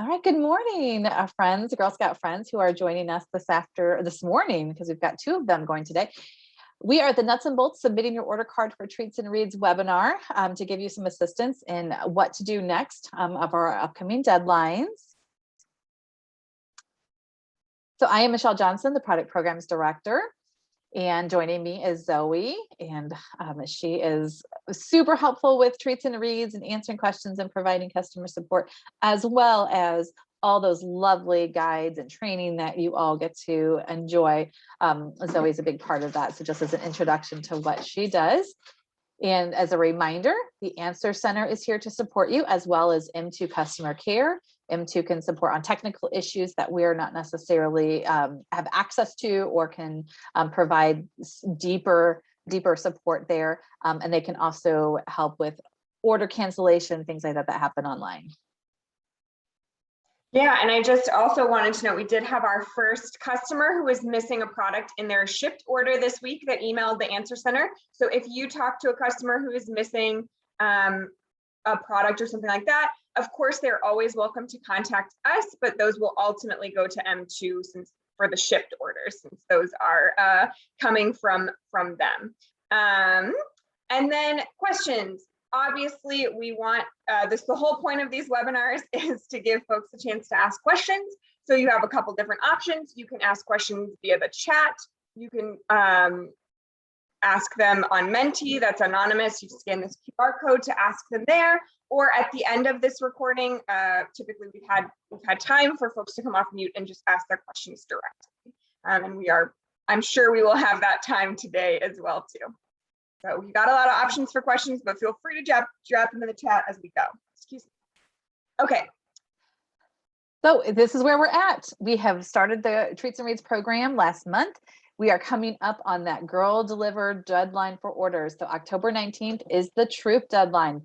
All right, good morning, friends, Girl Scout friends who are joining us this morning, because we've got two of them going today. We are at the Nuts and Bolts Submitting Your Order Card for Treats and Reads webinar to give you some assistance in what to do next of our upcoming deadlines. So I am Michelle Johnson, the Product Programs Director, and joining me is Zoe, and she is super helpful with treats and reads and answering questions and providing customer support, as well as all those lovely guides and training that you all get to enjoy. Zoe's a big part of that. So just as an introduction to what she does. And as a reminder, the Answer Center is here to support you, as well as M2 Customer Care. M2 can support on technical issues that we're not necessarily have access to, or can provide deeper support there. And they can also help with order cancellation, things like that happen online. Yeah, and I just also wanted to note, we did have our first customer who was missing a product in their shipped order this week that emailed the Answer Center. So if you talk to a customer who is missing a product or something like that, of course, they're always welcome to contact us, but those will ultimately go to M2 for the shipped orders, since those are coming from them. And then questions. Obviously, we want the whole point of these webinars is to give folks a chance to ask questions. So you have a couple different options. You can ask questions via the chat. You can ask them on Menti, that's anonymous. You scan this QR code to ask them there. Or at the end of this recording, typically we've had time for folks to come off mute and just ask their questions directly. And I'm sure we will have that time today as well too. So we got a lot of options for questions, but feel free to drop them in the chat as we go. Excuse me. Okay. So this is where we're at. We have started the Treats and Reads program last month. We are coming up on that Girl Delivered deadline for orders. So October 19th is the troop deadline.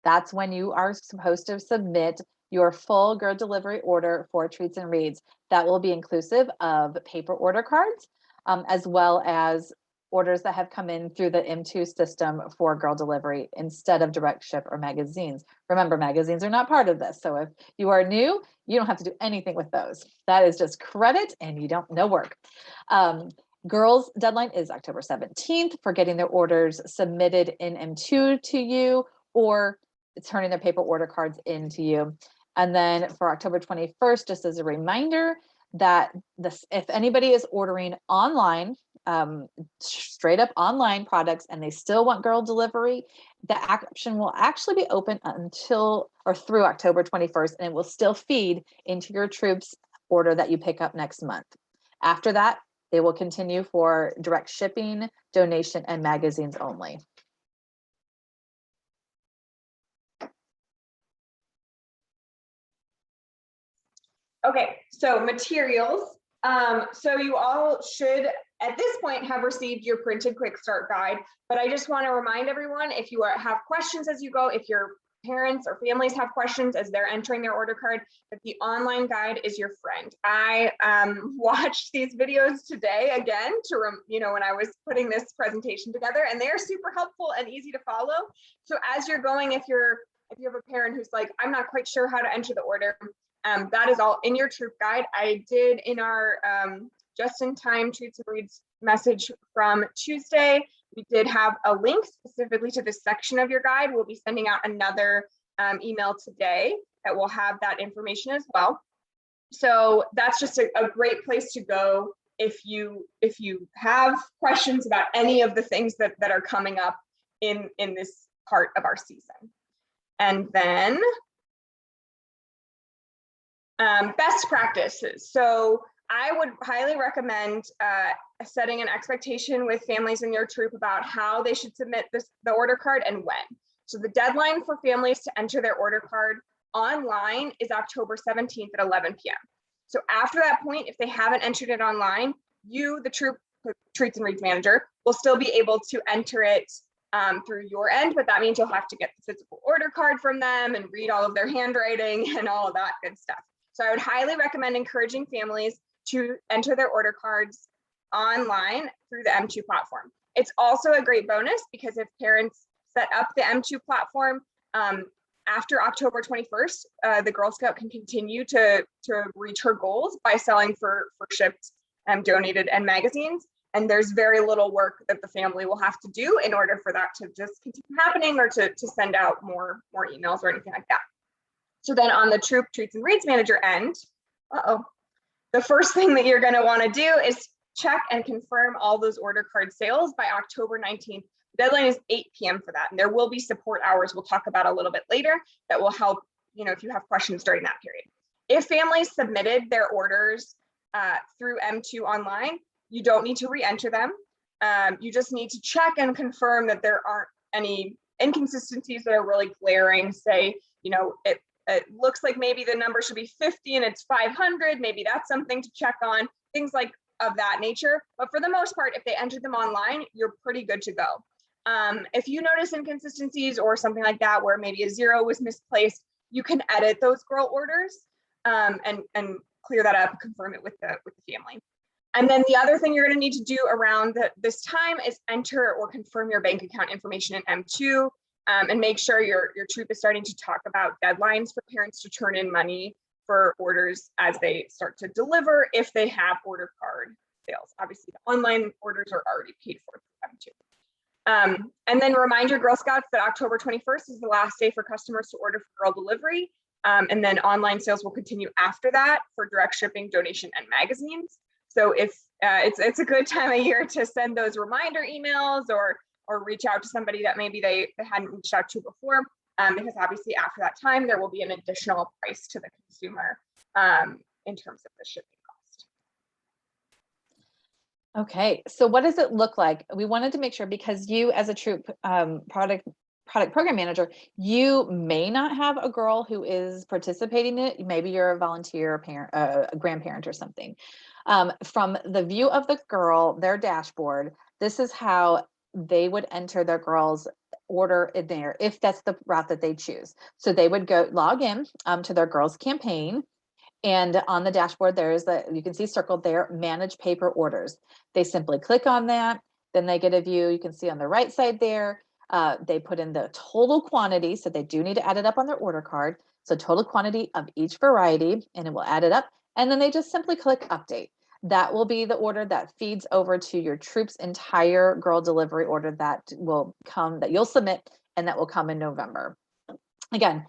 That's when you are supposed to submit your full Girl Delivery order for Treats and Reads. That will be inclusive of paper order cards, as well as orders that have come in through the M2 system for Girl Delivery instead of direct ship or magazines. Remember, magazines are not part of this. So if you are new, you don't have to do anything with those. That is just credit and you don't no work. Girls deadline is October 17th for getting their orders submitted in M2 to you, or turning their paper order cards into you. And then for October 21st, just as a reminder that if anybody is ordering online, straight up online products, and they still want Girl Delivery, the option will actually be open through October 21st, and it will still feed into your troops order that you pick up next month. After that, they will continue for direct shipping, donation, and magazines only. Okay, so materials. So you all should, at this point, have received your printed quick start guide, but I just want to remind everyone, if you have questions as you go, if your parents or families have questions as they're entering their order card, that the online guide is your friend. I watched these videos today again when I was putting this presentation together, and they are super helpful and easy to follow. So as you're going, if you have a parent who's like, I'm not quite sure how to enter the order, that is all in your troop guide. I did in our just-in-time Treats and Reads message from Tuesday, we did have a link specifically to this section of your guide. We'll be sending out another email today that will have that information as well. So that's just a great place to go if you have questions about any of the things that are coming up in this part of our season. And then best practices. So I would highly recommend setting an expectation with families in your troop about how they should submit the order card and when. So the deadline for families to enter their order card online is October 17th at 11 p.m. So after that point, if they haven't entered it online, you, the troop Treats and Reads manager, will still be able to enter it through your end, but that means you'll have to get the physical order card from them and read all of their handwriting and all of that good stuff. So I would highly recommend encouraging families to enter their order cards online through the M2 platform. It's also a great bonus because if parents set up the M2 platform After October 21st, the Girl Scout can continue to reach her goals by selling for shipped, donated, and magazines. And there's very little work that the family will have to do in order for that to just continue happening, or to send out more emails or anything like that. So then on the Troop Treats and Reads Manager end, the first thing that you're going to want to do is check and confirm all those order card sales by October 19th. The deadline is 8 p.m. for that. And there will be support hours we'll talk about a little bit later that will help, if you have questions during that period. If families submitted their orders through M2 online, you don't need to re-enter them. You just need to check and confirm that there aren't any inconsistencies that are really glaring. Say, it looks like maybe the number should be 50 and it's 500. Maybe that's something to check on, things like of that nature. But for the most part, if they entered them online, you're pretty good to go. If you notice inconsistencies or something like that, where maybe a 0 was misplaced, you can edit those girl orders and clear that up, confirm it with the family. And then the other thing you're going to need to do around this time is enter or confirm your bank account information in M2, and make sure your troop is starting to talk about deadlines for parents to turn in money for orders as they start to deliver, if they have order card sales. Obviously, the online orders are already paid for M2. And then remind your Girl Scouts that October 21st is the last day for customers to order for girl delivery. And then online sales will continue after that for direct shipping, donation, and magazines. So if it's a good time of year to send those reminder emails or reach out to somebody that maybe they hadn't reached out to before, because obviously after that time, there will be an additional price to the consumer in terms of the shipping cost. Okay, so what does it look like? We wanted to make sure, because you as a troop product program manager, you may not have a girl who is participating in it. Maybe you're a volunteer, a parent, a grandparent or something. From the view of the girl, their dashboard, this is how they would enter their girl's order in there, if that's the route that they choose. So they would log in to their girl's campaign, and on the dashboard, you can see circled there, manage paper orders. They simply click on that, then they get a view. You can see on the right side there, they put in the total quantity. So they do need to add it up on their order card. So total quantity of each variety, and it will add it up. And then they just simply click update. That will be the order that feeds over to your troop's entire girl delivery order that you'll submit, and that will come in November. Again,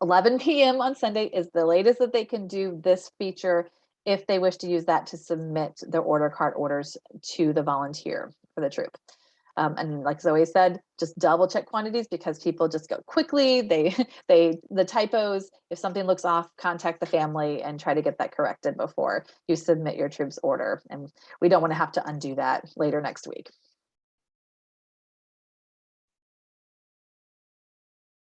11 p.m. on Sunday is the latest that they can do this feature if they wish to use that to submit their order card orders to the volunteer for the troop. And like Zoe said, just double check quantities, because people just go quickly. The typos, if something looks off, contact the family and try to get that corrected before you submit your troop's order. And we don't want to have to undo that later next week.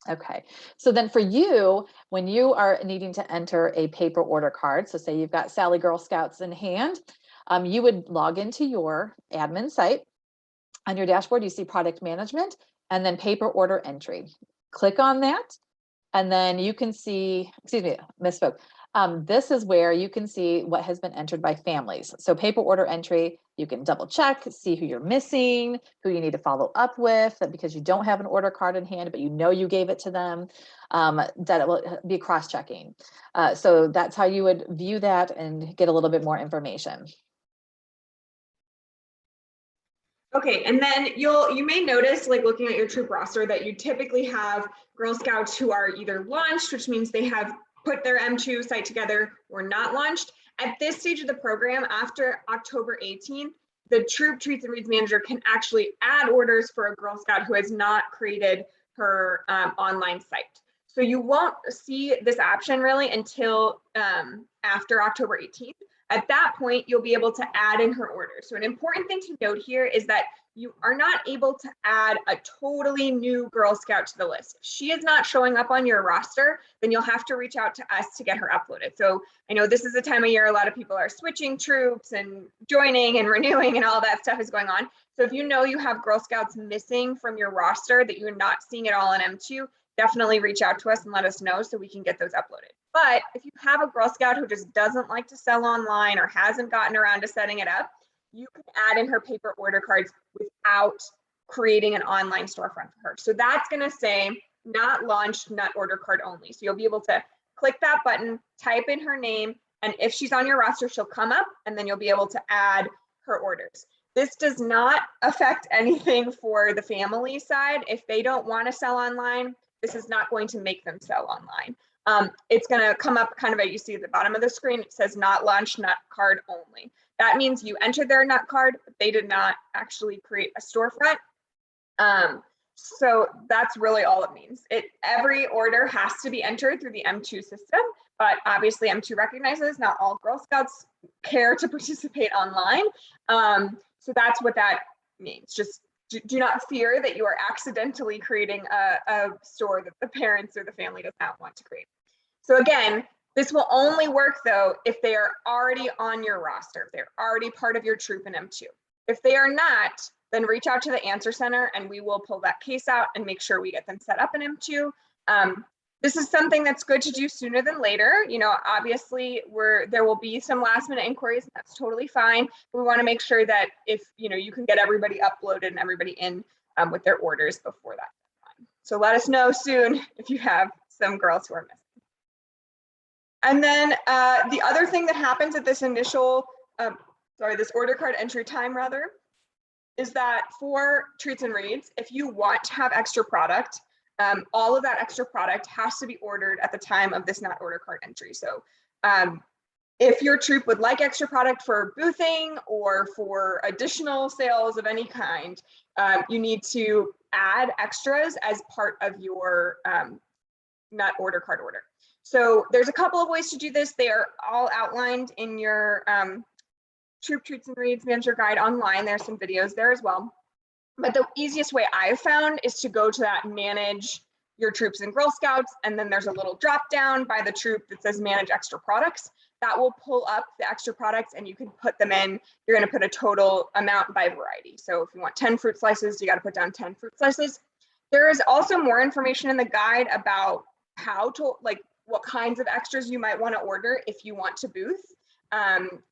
Okay, so then for you, when you are needing to enter a paper order card, so say you've got Sally Girl Scouts in hand, you would log into your admin site. On your dashboard, you see product management and then paper order entry. Click on that, and then you can see, excuse me, misspoke. This is where you can see what has been entered by families. So paper order entry, you can double check, see who you're missing, who you need to follow up with, because you don't have an order card in hand, but you gave it to them, that it will be cross-checking. So that's how you would view that and get a little bit more information. Okay, and then you may notice, like looking at your troop roster, that you typically have Girl Scouts who are either launched, which means they have put their M2 site together, or not launched. At this stage of the program, after October 18th, the Troop Treats and Reads Manager can actually add orders for a Girl Scout who has not created her online site. So you won't see this option really until after October 18th. At that point, you'll be able to add in her order. So an important thing to note here is that you are not able to add a totally new Girl Scout to the list. If she is not showing up on your roster, then you'll have to reach out to us to get her uploaded. So I know this is the time of year a lot of people are switching troops and joining and renewing, and all that stuff is going on. So if you know you have Girl Scouts missing from your roster that you're not seeing it all in M2, definitely reach out to us and let us know so we can get those uploaded. But if you have a Girl Scout who just doesn't like to sell online or hasn't gotten around to setting it up, you can add in her paper order cards without creating an online storefront for her. So that's going to say not launched nut order card only. So you'll be able to click that button, type in her name, and if she's on your roster, she'll come up and then you'll be able to add her orders. This does not affect anything for the family side. If they don't want to sell online, this is not going to make them sell online. It's going to come up kind of, you see at the bottom of the screen, it says not launched nut card only. That means you entered their nut card, but they did not actually create a storefront. So that's really all it means. Every order has to be entered through the M2 system, but obviously M2 recognizes not all Girl Scouts care to participate online. So that's what that means. Just do not fear that you are accidentally creating a store that the parents or the family does not want to create. So again, this will only work though if they are already on your roster, if they're already part of your troop in M2. If they are not, then reach out to the Answer Center and we will pull that case out and make sure we get them set up in M2. This is something that's good to do sooner than later. You know, obviously there will be some last minute inquiries, and that's totally fine. But we want to make sure that if, you know, you can get everybody uploaded and everybody in with their orders before that time. So let us know soon if you have some girls who are missing. And then the other thing that happens at this initial, this order card entry time rather, is that for Treats and Reads, if you want to have extra product, all of that extra product has to be ordered at the time of this not order card entry. So if your troop would like extra product for boothing or for additional sales of any kind, you need to add extras as part of your not order card order. So there's a couple of ways to do this. They are all outlined in your Troop Treats and Reads Manager Guide online. There's some videos there as well. But the easiest way I've found is to go to that Manage Your Troops and Girl Scouts, and then there's a little drop down by the troop that says Manage Extra Products. That will pull up the extra products and you can put them in. You're going to put a total amount by variety. So if you want 10 fruit slices, you got to put down 10 fruit slices. There is also more information in the guide about how to, like, what kinds of extras you might want to order if you want to booth.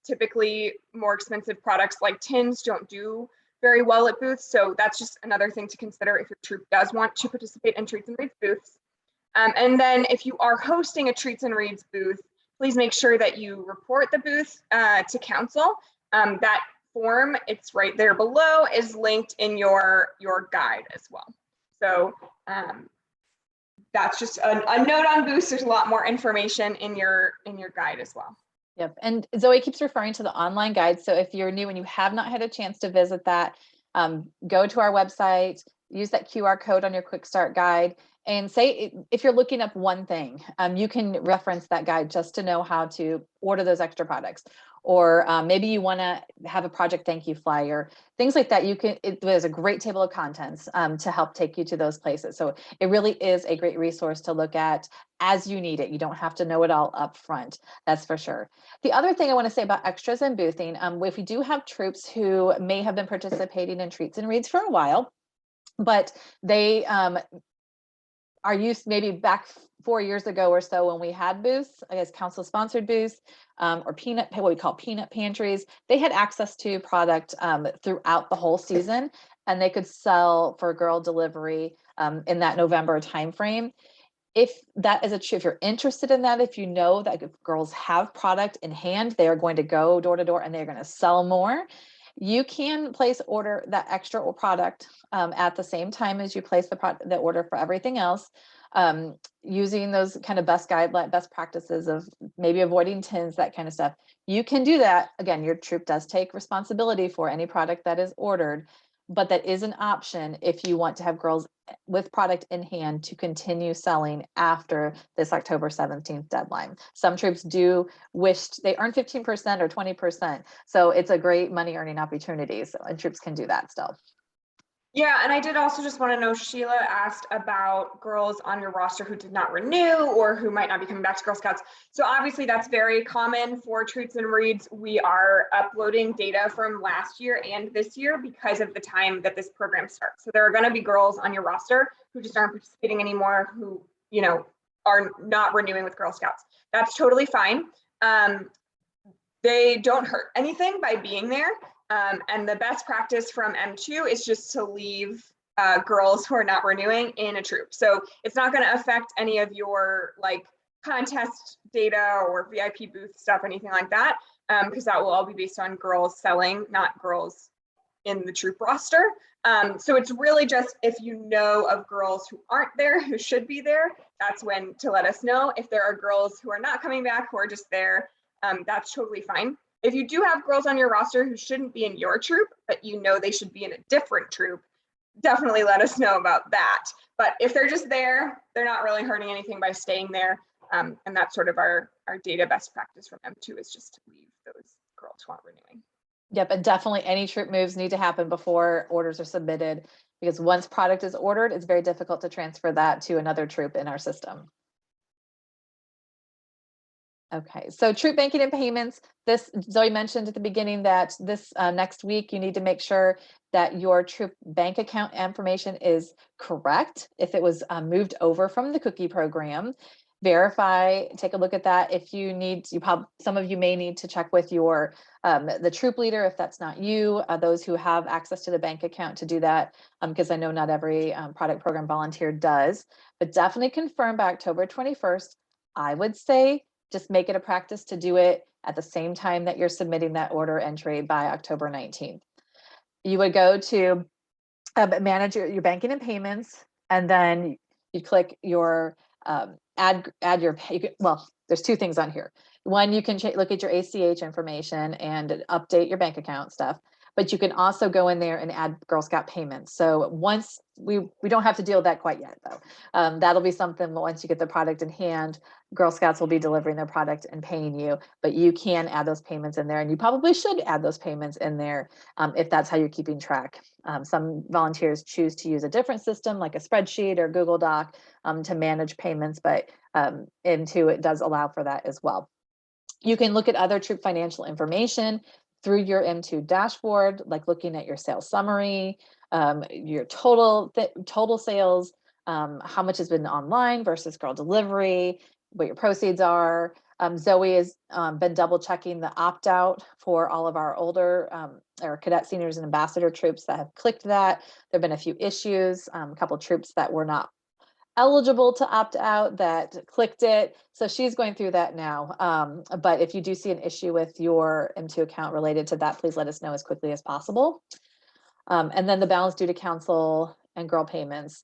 Typically more expensive products like tins don't do very well at booths. So that's just another thing to consider if your troop does want to participate in Treats and Reads booths. And then if you are hosting a Treats and Reads booth, please make sure that you report the booth to council. That form, it's right there below, is linked in your guide as well. So that's just a note on booths. There's a lot more information in your guide as well. Yep. And Zoe keeps referring to the online guide. So if you're new and you have not had a chance to visit that, go to our website, use that QR code on your quick start guide, and say, if you're looking up one thing, you can reference that guide just to know how to order those extra products. Or maybe you want to have a project thank you flyer, things like that. There's a great table of contents to help take you to those places. So it really is a great resource to look at as you need it. You don't have to know it all up front, that's for sure. The other thing I want to say about extras and boothing, if we do have troops who may have been participating in Treats and Reads for a while, but they are used maybe back 4 years ago or so when we had booths, I guess council sponsored booths, or what we call peanut pantries. They had access to product throughout the whole season, and they could sell for girl delivery in that November timeframe. If that is if you're interested in that, if you know that if girls have product in hand, they are going to go door to door and they're going to sell more, you can order that extra product at the same time as you place the order for everything else, using those kind of best practices of maybe avoiding tins, that kind of stuff. You can do that. Again, your troop does take responsibility for any product that is ordered, but that is an option if you want to have girls with product in hand to continue selling after this October 17th deadline. Some troops do they earn 15% or 20%. So it's a great money earning opportunity. So, and troops can do that still. Yeah, and I did also just want to know, Sheila asked about girls on your roster who did not renew or who might not be coming back to Girl Scouts. So obviously that's very common for Treats and Reads. We are uploading data from last year and this year because of the time that this program starts. So there are going to be girls on your roster who just aren't participating anymore, who, you know, are not renewing with Girl Scouts. That's totally fine. They don't hurt anything by being there. And the best practice from M2 is just to leave girls who are not renewing in a troop. So it's not going to affect any of your like contest data or VIP booth stuff, anything like that, because that will all be based on girls selling, not girls in the troop roster. So it's really just if you know of girls who aren't there, who should be there, that's when to let us know. If there are girls who are not coming back, who are just there, that's totally fine. If you do have girls on your roster who shouldn't be in your troop, but you know they should be in a different troop, definitely let us know about that. But if they're just there, they're not really hurting anything by staying there. And that's sort of our data best practice from M2 is just to leave those girls who aren't renewing. Yep, and definitely any troop moves need to happen before orders are submitted, because once product is ordered, it's very difficult to transfer that to another troop in our system. Okay, so troop banking and payments. This, Zoe mentioned at the beginning that this next week, you need to make sure that your troop bank account information is correct. If it was moved over from the cookie program, verify, take a look at that. If you need, some of you may need to check with your the troop leader if that's not you, those who have access to the bank account to do that, because I know not every product program volunteer does, but definitely confirm by October 21st. I would say just make it a practice to do it at the same time that you're submitting that order entry by October 19th. You would go to manage your banking and payments, and then you click your add your, well, there's two things on here. One, you can look at your ACH information and update your bank account stuff, but you can also go in there and add Girl Scout payments. So once we don't have to deal with that quite yet though. That'll be something once you get the product in hand, Girl Scouts will be delivering their product and paying you, but you can add those payments in there, and you probably should add those payments in there if that's how you're keeping track. Some volunteers choose to use a different system like a spreadsheet or Google Doc to manage payments, but M2 it does allow for that as well. You can look at other troop financial information through your M2 dashboard, like looking at your sales summary, your total sales, how much has been online versus girl delivery, what your proceeds are. Zoe has been double checking the opt-out for all of our older our cadet seniors and ambassador troops that have clicked that. There have been a few issues, a couple troops that were not eligible to opt out that clicked it. So she's going through that now. But if you do see an issue with your M2 account related to that, please let us know as quickly as possible. And then the balance due to council and girl payments.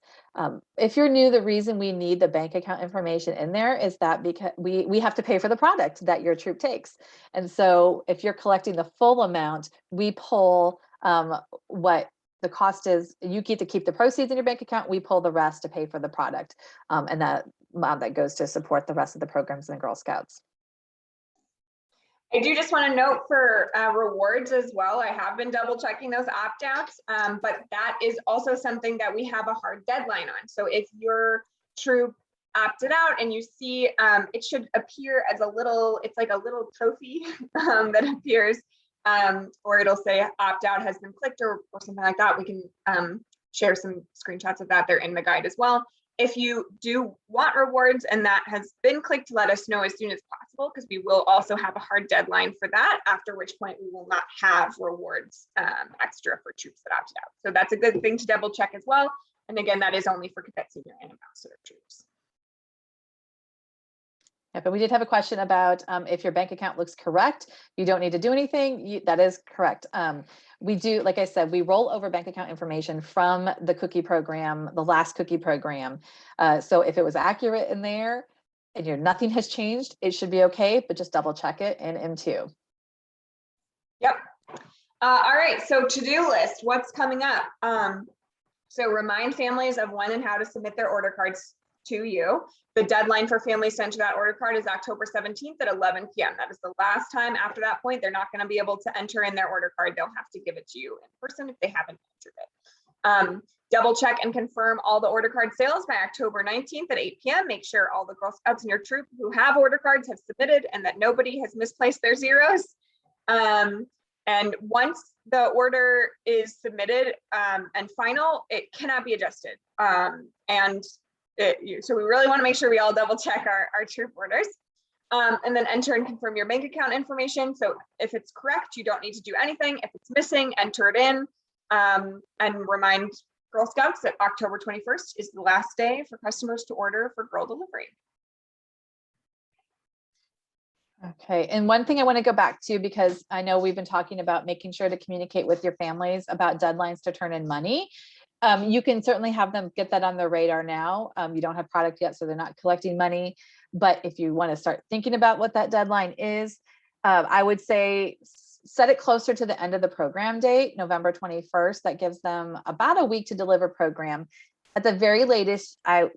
If you're new, the reason we need the bank account information in there is that because we have to pay for the product that your troop takes. And so if you're collecting the full amount, we pull what the cost is. You get to keep the proceeds in your bank account. We pull the rest to pay for the product. And that amount that goes to support the rest of the programs in the Girl Scouts. I do just want to note for rewards as well. I have been double checking those opt-outs, but that is also something that we have a hard deadline on. So if your troop opted out and you see it should appear as a little, it's like a little trophy that appears, or it'll say opt-out has been clicked or something like that. We can share some screenshots of that. They're in the guide as well. If you do want rewards and that has been clicked, let us know as soon as possible, because we will also have a hard deadline for that, after which point we will not have rewards extra for troops that opted out. So that's a good thing to double check as well. And again, that is only for cadet senior and ambassador troops. Yeah, but we did have a question about if your bank account looks correct, you don't need to do anything. That is correct. We do, like I said, we roll over bank account information from the cookie program, the last cookie program. So if it was accurate in there and nothing has changed, it should be okay, but just double check it in M2. Yep. All right, so to-do list, what's coming up? So remind families of when and how to submit their order cards to you. The deadline for families to enter that order card is October 17th at 11 p.m. That is the last time. After that point, they're not going to be able to enter in their order card. They'll have to give it to you in person if they haven't entered it. Double check and confirm all the order card sales by October 19th at 8 p.m. Make sure all the Girl Scouts in your troop who have order cards have submitted and that nobody has misplaced their zeros. And once the order is submitted and final, it cannot be adjusted. So we really want to make sure we all double check our troop orders, and then enter and confirm your bank account information. So if it's correct, you don't need to do anything. If it's missing, enter it in, and remind Girl Scouts that October 21st is the last day for customers to order for girl delivery. Okay, and one thing I want to go back to, because I know we've been talking about making sure to communicate with your families about deadlines to turn in money. You can certainly have them get that on their radar now. You don't have product yet, so they're not collecting money. But if you want to start thinking about what that deadline is, I would say set it closer to the end of the program date, November 21st. That gives them about a week to deliver program. At the very latest, I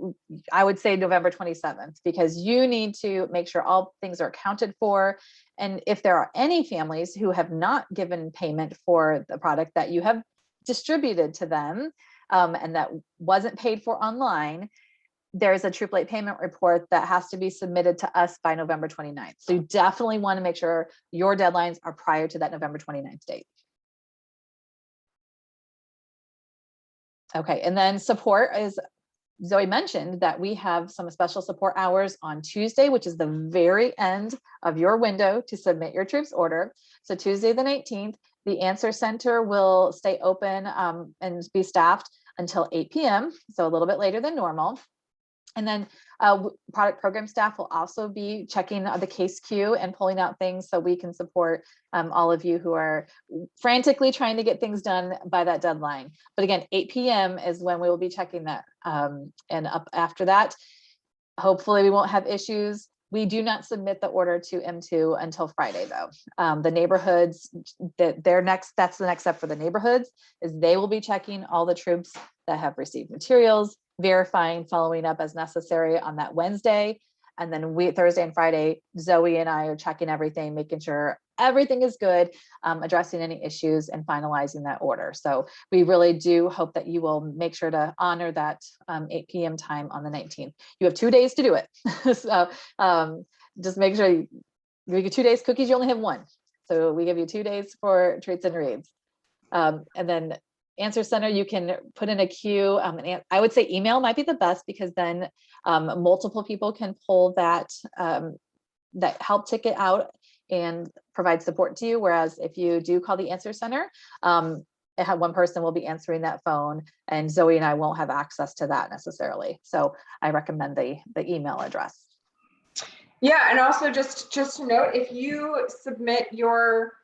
would say November 27th, because you need to make sure all things are accounted for. And if there are any families who have not given payment for the product that you have distributed to them, and that wasn't paid for online, there's a troop late payment report that has to be submitted to us by November 29th. So you definitely want to make sure your deadlines are prior to that November 29th date. Okay, and then support, is Zoe mentioned that we have some special support hours on Tuesday, which is the very end of your window to submit your troops order. So Tuesday the 19th, the Answer Center will stay open and be staffed until 8 p.m. So a little bit later than normal. And then product program staff will also be checking the case queue and pulling out things so we can support all of you who are frantically trying to get things done by that deadline. But again, 8 p.m. is when we will be checking that. And up after that, hopefully we won't have issues. We do not submit the order to M2 until Friday, though. The neighborhoods, that's the next step for the neighborhoods, is they will be checking all the troops that have received materials, verifying, following up as necessary on that Wednesday. And then Thursday and Friday, Zoe and I are checking everything, making sure everything is good, addressing any issues and finalizing that order. So we really do hope that you will make sure to honor that 8 p.m. time on the 19th. You have 2 days to do it. So just make sure you get 2 days. Cookies, you only have one. So we give you 2 days for treats and reads. And then Answer Center, you can put in a queue. And I would say email might be the best, because then multiple people can pull that help ticket out and provide support to you. Whereas if you do call the Answer Center, one person will be answering that phone, and Zoe and I won't have access to that necessarily. So I recommend the email address. Yeah, and also just to note, if you submit your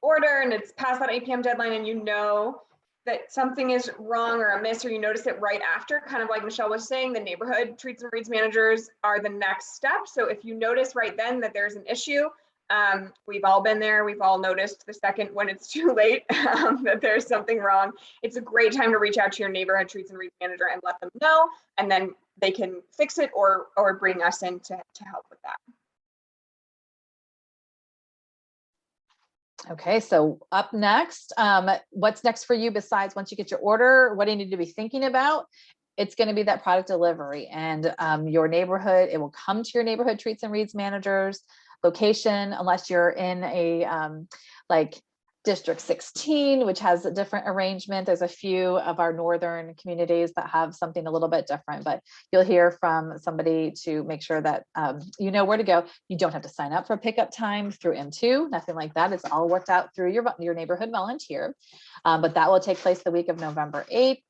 order and it's past that 8 p.m. deadline, and you know that something is wrong or amiss, or you notice it right after, kind of like Michelle was saying, the neighborhood treats and reads managers are the next step. So if you notice right then that there's an issue, we've all been there, we've all noticed the second when it's too late that there's something wrong. It's a great time to reach out to your neighborhood treats and reads manager and let them know, and then they can fix it or bring us in to help with that. Okay, so up next, what's next for you besides once you get your order? What do you need to be thinking about? It's going to be that product delivery, and your neighborhood, it will come to your neighborhood treats and reads managers location, unless you're in a like District 16, which has a different arrangement. There's a few of our northern communities that have something a little bit different, but you'll hear from somebody to make sure that you know where to go. You don't have to sign up for pickup time through M2, nothing like that. It's all worked out through your neighborhood volunteer, but that will take place the week of November 8th,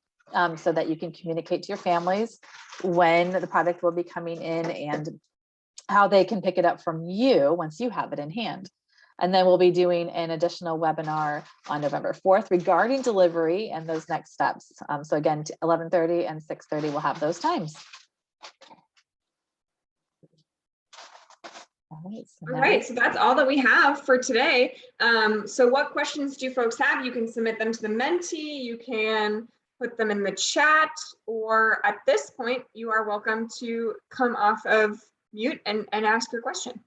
so that you can communicate to your families when the product will be coming in and how they can pick it up from you once you have it in hand. And then we'll be doing an additional webinar on November 4th regarding delivery and those next steps. So again, 11:30 and 6:30, we'll have those times. All right, so that's all that we have for today. So what questions do folks have? You can submit them to the Menti, you can put them in the chat, or at this point, you are welcome to come off of mute and ask your question.